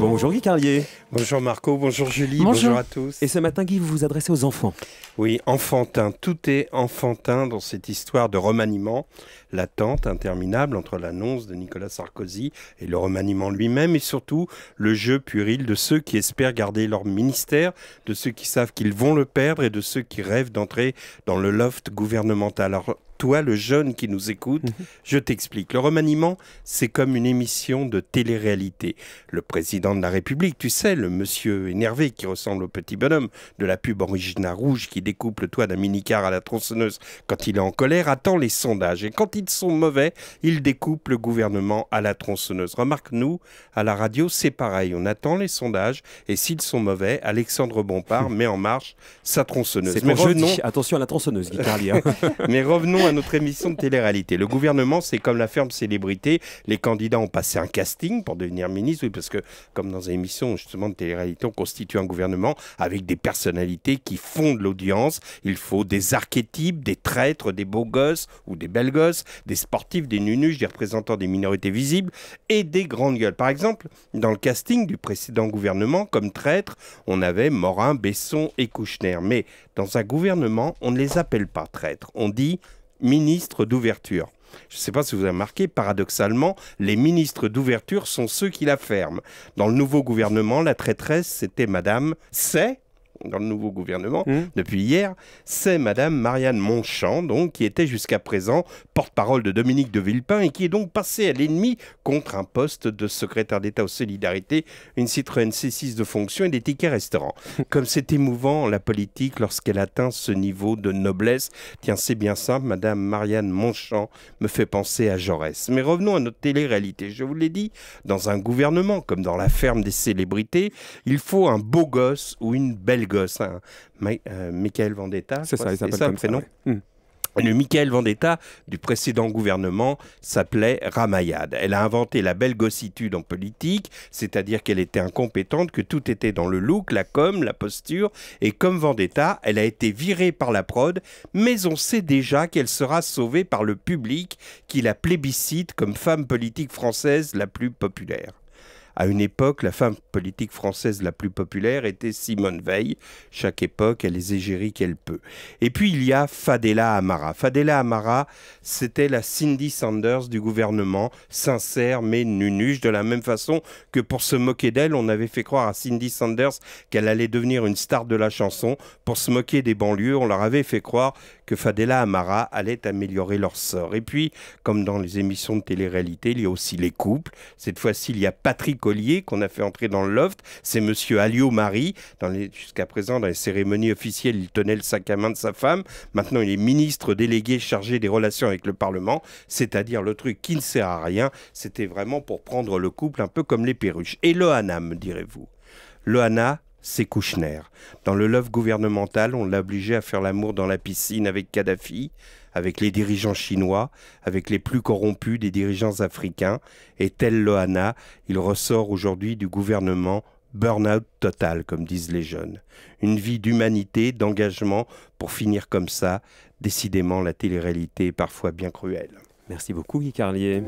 Bonjour Guy Carlier. Bonjour Marco, bonjour Julie, Bonjour à tous. Et ce matin, Guy, vous vous adressez aux enfants. Oui, enfantin, tout est enfantin dans cette histoire de remaniement, l'attente interminable entre l'annonce de Nicolas Sarkozy et le remaniement lui-même, et surtout le jeu puéril de ceux qui espèrent garder leur ministère, de ceux qui savent qu'ils vont le perdre et de ceux qui rêvent d'entrer dans le loft gouvernemental. Alors, toi, le jeune qui nous écoute, je t'explique. Le remaniement, c'est comme une émission de télé-réalité. Le président de la République, tu sais, le monsieur énervé qui ressemble au petit bonhomme de la pub Origina Rouge qui découpe le toit d'un minicar à la tronçonneuse quand il est en colère, attend les sondages. Et quand ils sont mauvais, il découpe le gouvernement à la tronçonneuse. Remarque, nous, à la radio, c'est pareil. On attend les sondages et s'ils sont mauvais, Alexandre Bompard met en marche sa tronçonneuse. C'est pour jeudi. Attention à la tronçonneuse, Guy Carlier. Mais revenons à notre émission de télé-réalité. Le gouvernement, c'est comme la ferme célébrité. Les candidats ont passé un casting pour devenir ministre. Oui, parce que, comme dans une émission justement de télé-réalité, on constitue un gouvernement avec des personnalités qui fondent l'audience. Il faut des archétypes, des traîtres, des beaux gosses ou des belles gosses, des sportifs, des nunuches, des représentants des minorités visibles et des grandes gueules. Par exemple, dans le casting du précédent gouvernement, comme traîtres, on avait Morin, Besson et Kouchner. Mais dans un gouvernement, on ne les appelle pas traîtres. On dit ministre d'ouverture. Je ne sais pas si vous avez remarqué, paradoxalement, les ministres d'ouverture sont ceux qui la ferment. Dans le nouveau gouvernement, la traîtresse, c'était Madame dans le nouveau gouvernement, depuis hier, c'est Madame Marianne Monchamp, donc, qui était jusqu'à présent porte-parole de Dominique de Villepin et qui est donc passée à l'ennemi contre un poste de secrétaire d'État aux Solidarités, une Citroën C6 de fonction et des tickets restaurants. Comme c'est émouvant, la politique, lorsqu'elle atteint ce niveau de noblesse. Tiens, c'est bien simple, Madame Marianne Monchamp me fait penser à Jaurès. Mais revenons à notre télé-réalité. Je vous l'ai dit, dans un gouvernement, comme dans la ferme des célébrités, il faut un beau gosse ou une belle gosse, hein. Michael Vendetta, c'est ça, il s'appelle comme prénom. Ça, ouais. Le Michael Vendetta du précédent gouvernement s'appelait Ramayad. Elle a inventé la belle gossitude en politique, c'est-à-dire qu'elle était incompétente, que tout était dans le look, la com, la posture. Et comme Vendetta, elle a été virée par la prod, mais on sait déjà qu'elle sera sauvée par le public qui la plébiscite comme femme politique française la plus populaire. À une époque, la femme politique française la plus populaire était Simone Veil. Chaque époque a les égéries qu'elle peut. Et puis il y a Fadela Amara. Fadela Amara, c'était la Cindy Sanders du gouvernement, sincère mais nunuche, de la même façon que pour se moquer d'elle, on avait fait croire à Cindy Sanders qu'elle allait devenir une star de la chanson. Pour se moquer des banlieues, on leur avait fait croire que Fadela Amara allait améliorer leur sort. Et puis, comme dans les émissions de télé-réalité, il y a aussi les couples. Cette fois-ci, il y a Patrick Ollier qu'on a fait entrer dans le loft. C'est monsieur Alliot-Marie. Jusqu'à présent, dans les cérémonies officielles, il tenait le sac à main de sa femme. Maintenant, il est ministre délégué chargé des relations avec le Parlement, c'est-à-dire le truc qui ne sert à rien. C'était vraiment pour prendre le couple un peu comme les perruches. Et Loana, me direz-vous. Loana, c'est Kouchner. Dans le loft gouvernemental, on l'a obligé à faire l'amour dans la piscine avec Kadhafi, avec les dirigeants chinois, avec les plus corrompus des dirigeants africains. Et tel Loana, il ressort aujourd'hui du gouvernement burn-out total, comme disent les jeunes. Une vie d'humanité, d'engagement, pour finir comme ça. Décidément, la télé-réalité est parfois bien cruelle. Merci beaucoup, Guy Carlier.